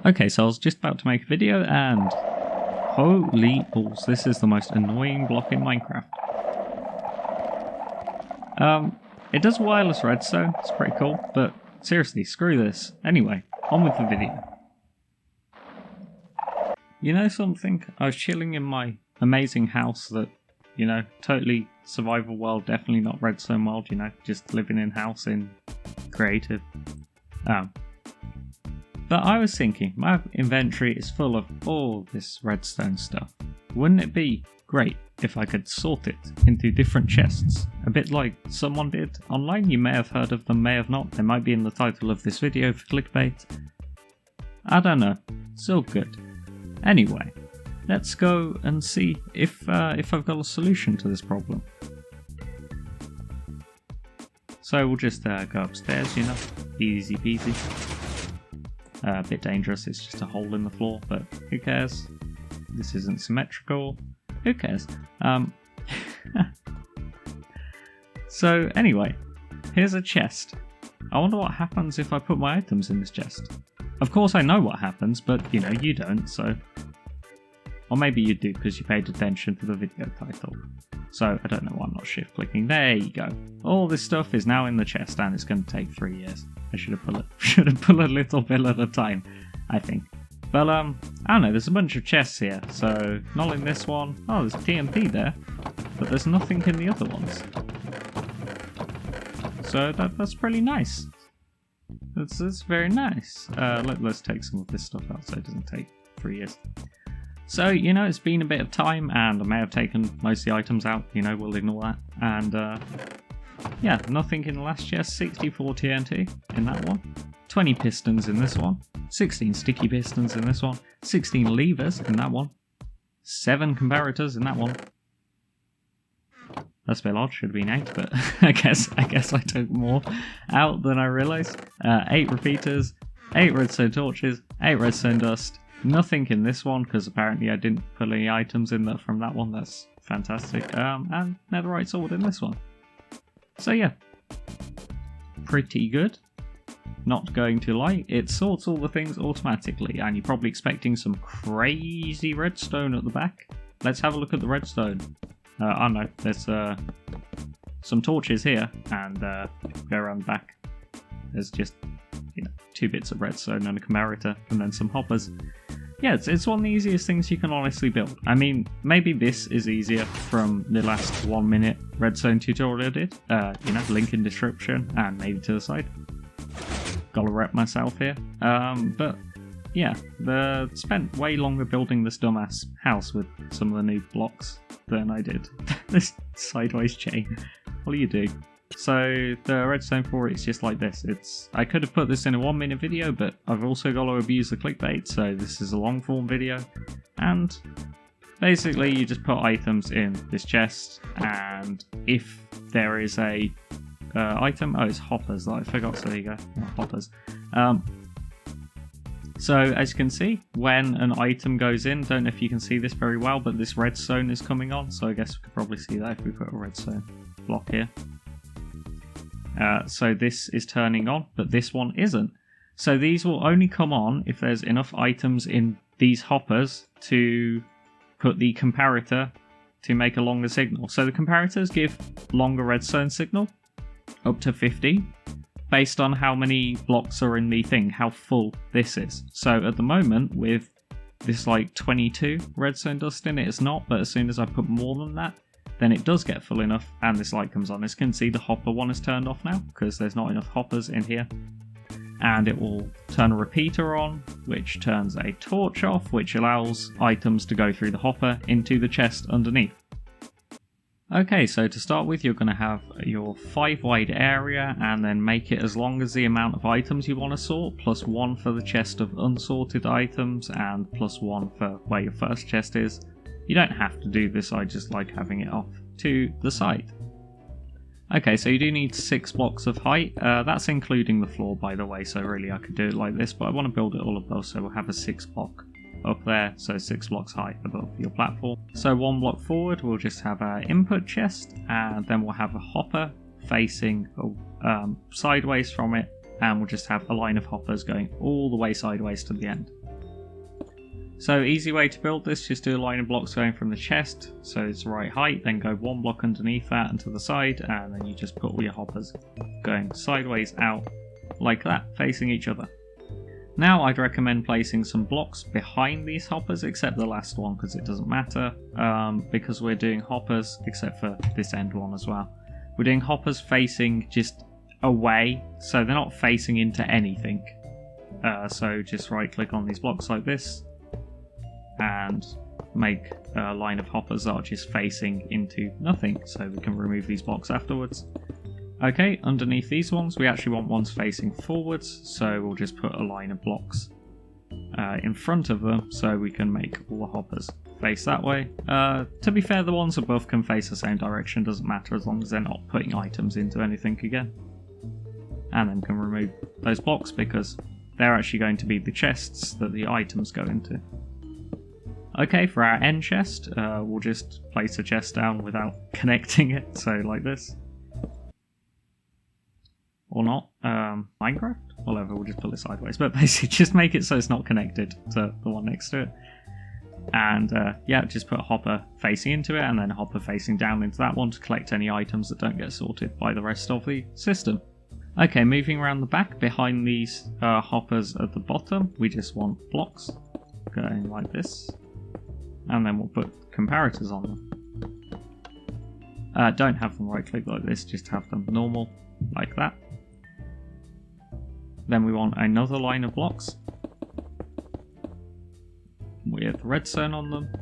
Okay, so I was just about to make a video and holy balls, this is the most annoying block in Minecraft. It does wireless redstone, it's pretty cool, but seriously, screw this. Anyway, on with the video. You know something? I was chilling in my amazing house that, you know, totally survival world, definitely not redstone world, you know, just living in house in creative. But I was thinking, my inventory is full of all this redstone stuff. Wouldn't it be great if I could sort it into different chests? A bit like someone did online, you may have heard of them, may have not. They might be in the title of this video for clickbait. I don't know, it's all good. Anyway, let's go and see if I've got a solution to this problem. So we'll just go upstairs, you know, easy peasy. A bit dangerous, it's just a hole in the floor, but who cares? This isn't symmetrical, who cares? So anyway, here's a chest. I wonder what happens if I put my items in this chest. Of course I know what happens, but you know, you don't, so... Or maybe you do because you paid attention to the video title. So I don't know why I'm not shift clicking. There you go. All this stuff is now in the chest and it's going to take 3 years. I should have put a little bit at a time, I think. But I don't know, there's a bunch of chests here. So not in this one. Oh, there's TNT there, but there's nothing in the other ones. So that's pretty nice. That's very nice. Let's take some of this stuff out so it doesn't take 3 years. So, you know, it's been a bit of time and I may have taken most of the items out, you know, we'll ignore that. And yeah, nothing in the last chest, 64 TNT in that one, 20 pistons in this one, 16 sticky pistons in this one, 16 levers in that one, 7 comparators in that one. That's a bit odd, should have been 8, but I guess I took more out than I realised. 8 repeaters, 8 redstone torches, 8 redstone dust. Nothing in this one, because apparently I didn't put any items in there from that one, that's fantastic. And netherite sword in this one. So yeah, pretty good. Not going to lie, it sorts all the things automatically, and you're probably expecting some crazy redstone at the back. Let's have a look at the redstone. Oh no, there's some torches here, and go around the back. There's just, you know, 2 bits of redstone and a comparator, and then some hoppers. Yeah, it's one of the easiest things you can honestly build. I mean, maybe this is easier from the last 1 minute redstone tutorial I did. You know, link in description and maybe to the side. Gotta rep myself here. But yeah, spent way longer building this dumbass house with some of the new blocks than I did. This sideways chain. What are you doing? So the redstone for it's just like this. I could have put this in a 1 minute video, but I've also got to abuse the clickbait, so this is a long form video. And basically you just put items in this chest, and if there is a item, oh, it's hoppers that I forgot, so there you go, hoppers. So as you can see, when an item goes in, don't know if you can see this very well, but this redstone is coming on, so I guess we could probably see that if we put a redstone block here. So this is turning on, but this one isn't. So these will only come on if there's enough items in these hoppers to put the comparator to make a longer signal. So the comparators give longer redstone signal, up to 50, based on how many blocks are in the thing, how full this is. So at the moment, with this like 22 redstone dust in it, it's not, but as soon as I put more than that, then it does get full enough and this light comes on. As you can see, the hopper one is turned off now because there's not enough hoppers in here. And it will turn a repeater on, which turns a torch off, which allows items to go through the hopper into the chest underneath. Okay, so to start with, you're going to have your 5 wide area and then make it as long as the amount of items you want to sort, plus 1 for the chest of unsorted items and plus 1 for where your first chest is. You don't have to do this, I just like having it off to the side. Okay, so you do need 6 blocks of height. That's including the floor, by the way, so really I could do it like this, but I want to build it all above, so we'll have a 6 block up there, so 6 blocks high above your platform. So 1 block forward, we'll just have our input chest, and then we'll have a hopper facing sideways from it, and we'll just have a line of hoppers going all the way sideways to the end. So easy way to build this, just do a line of blocks going from the chest, so it's the right height, then go one block underneath that and to the side, and then you just put all your hoppers going sideways out like that, facing each other. Now I'd recommend placing some blocks behind these hoppers, except the last one because it doesn't matter, because we're doing hoppers, except for this end one as well. We're doing hoppers facing just away, so they're not facing into anything. So just right click on these blocks like this, and make a line of hoppers that are just facing into nothing, so we can remove these blocks afterwards. Okay, underneath these ones, we actually want ones facing forwards, so we'll just put a line of blocks in front of them, so we can make all the hoppers face that way. To be fair, the ones above can face the same direction, doesn't matter as long as they're not putting items into anything again. And then can remove those blocks because they're actually going to be the chests that the items go into. Okay, for our end chest, we'll just place a chest down without connecting it, so like this. Or not. Minecraft? Whatever, we'll just pull it sideways. But basically, just make it so it's not connected to the one next to it. And yeah, just put a hopper facing into it, and then a hopper facing down into that one to collect any items that don't get sorted by the rest of the system. Okay, moving around the back, behind these hoppers at the bottom, we just want blocks going like this. And then we'll put comparators on them. Don't have them right click like this, just have them normal, like that. Then we want another line of blocks with redstone on them.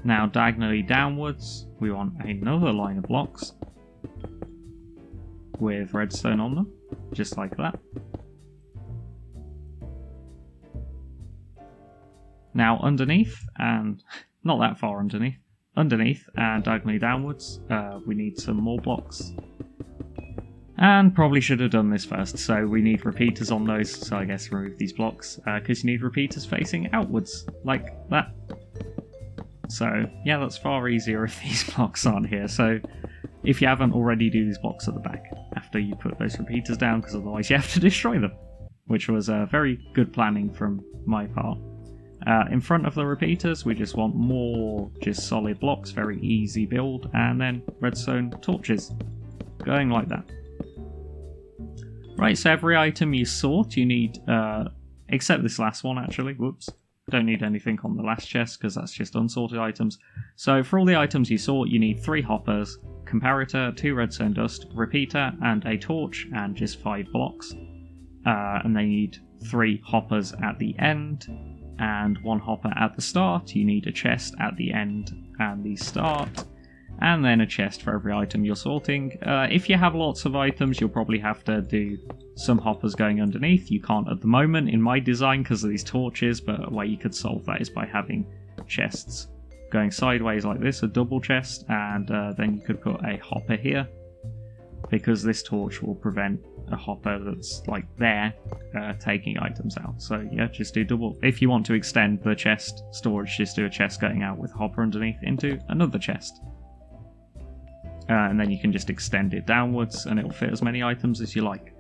Now diagonally downwards, we want another line of blocks with redstone on them, just like that. Now underneath, and not that far underneath and diagonally downwards, we need some more blocks. And probably should have done this first, so we need repeaters on those, so I guess remove these blocks, because you need repeaters facing outwards, like that. So yeah, that's far easier if these blocks aren't here, so if you haven't already, do these blocks at the back after you put those repeaters down, because otherwise you have to destroy them, which was very good planning from my part. In front of the repeaters, we just want more just solid blocks, very easy build, and then redstone torches, going like that. Right, so every item you sort, you need, except this last one actually, whoops, don't need anything on the last chest because that's just unsorted items. So for all the items you sort, you need 3 hoppers, comparator, 2 redstone dust, repeater, and a torch, and just 5 blocks. And then you need 3 hoppers at the end, and 1 hopper at the start. You need a chest at the end and the start, and then a chest for every item you're sorting. If you have lots of items, you'll probably have to do some hoppers going underneath. You can't at the moment in my design because of these torches, but a way you could solve that is by having chests going sideways like this, a double chest, and then you could put a hopper here, because this torch will prevent a hopper that's like there taking items out. So yeah, just do double. If you want to extend the chest storage, just do a chest going out with a hopper underneath into another chest. And then you can just extend it downwards and it will fit as many items as you like.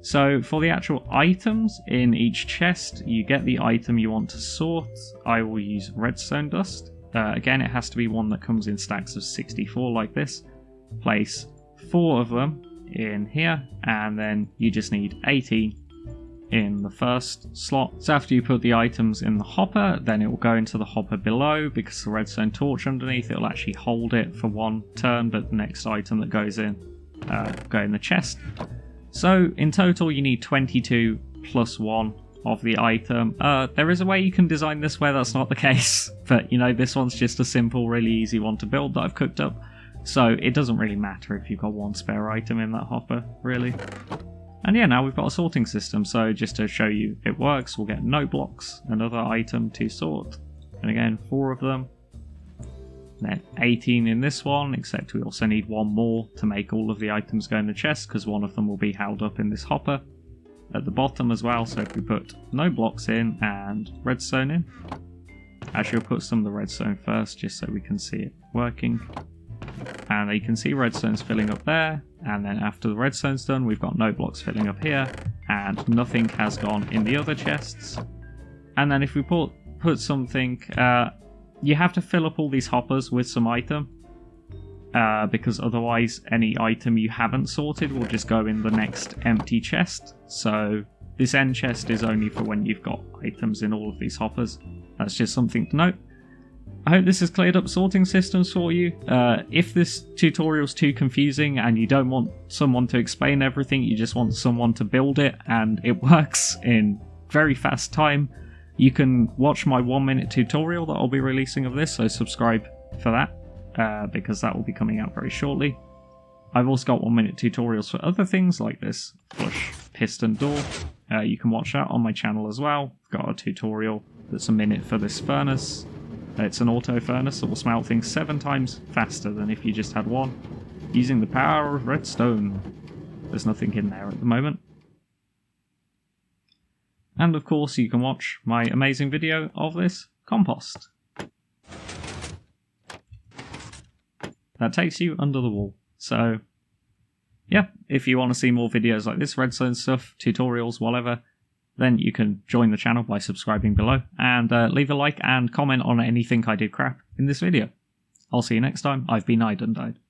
So for the actual items in each chest, you get the item you want to sort. I will use redstone dust. Again, it has to be one that comes in stacks of 64 like this. Place 4 of them in here, and then you just need 80 in the first slot. So after you put the items in the hopper, then it will go into the hopper below, because the redstone torch underneath, it will actually hold it for 1 turn, but the next item that goes in go in the chest. So in total you need 22 plus 1 of the item. There is a way you can design this where that's not the case, but you know, this one's just a simple, really easy one to build that I've cooked up. So it doesn't really matter if you've got 1 spare item in that hopper, really. And yeah, now we've got a sorting system, so just to show you it works, we'll get no blocks, another item to sort, and again 4 of them. Then 18 in this one, except we also need 1 more to make all of the items go in the chest, because one of them will be held up in this hopper at the bottom as well. So if we put no blocks in and redstone in, actually we'll put some of the redstone first just so we can see it working. And you can see redstone's filling up there, and then after the redstone's done, we've got no blocks filling up here, and nothing has gone in the other chests. And then if we put something, you have to fill up all these hoppers with some item, because otherwise any item you haven't sorted will just go in the next empty chest. So this end chest is only for when you've got items in all of these hoppers. That's just something to note. I hope this has cleared up sorting systems for you. If this tutorial's too confusing and you don't want someone to explain everything, you just want someone to build it and it works in very fast time, you can watch my 1-minute tutorial that I'll be releasing of this, so subscribe for that, because that will be coming out very shortly. I've also got 1-minute tutorials for other things like this flush piston door. You can watch that on my channel as well. I've got a tutorial that's a minute for this furnace. It's an auto furnace that will smelt things 7 times faster than if you just had one, using the power of redstone. There's nothing in there at the moment. And of course you can watch my amazing video of this compost. That takes you under the wall. So yeah, if you want to see more videos like this, redstone stuff, tutorials, whatever, then you can join the channel by subscribing below, and leave a like and comment on anything I did crap in this video. I'll see you next time. I've been Undied.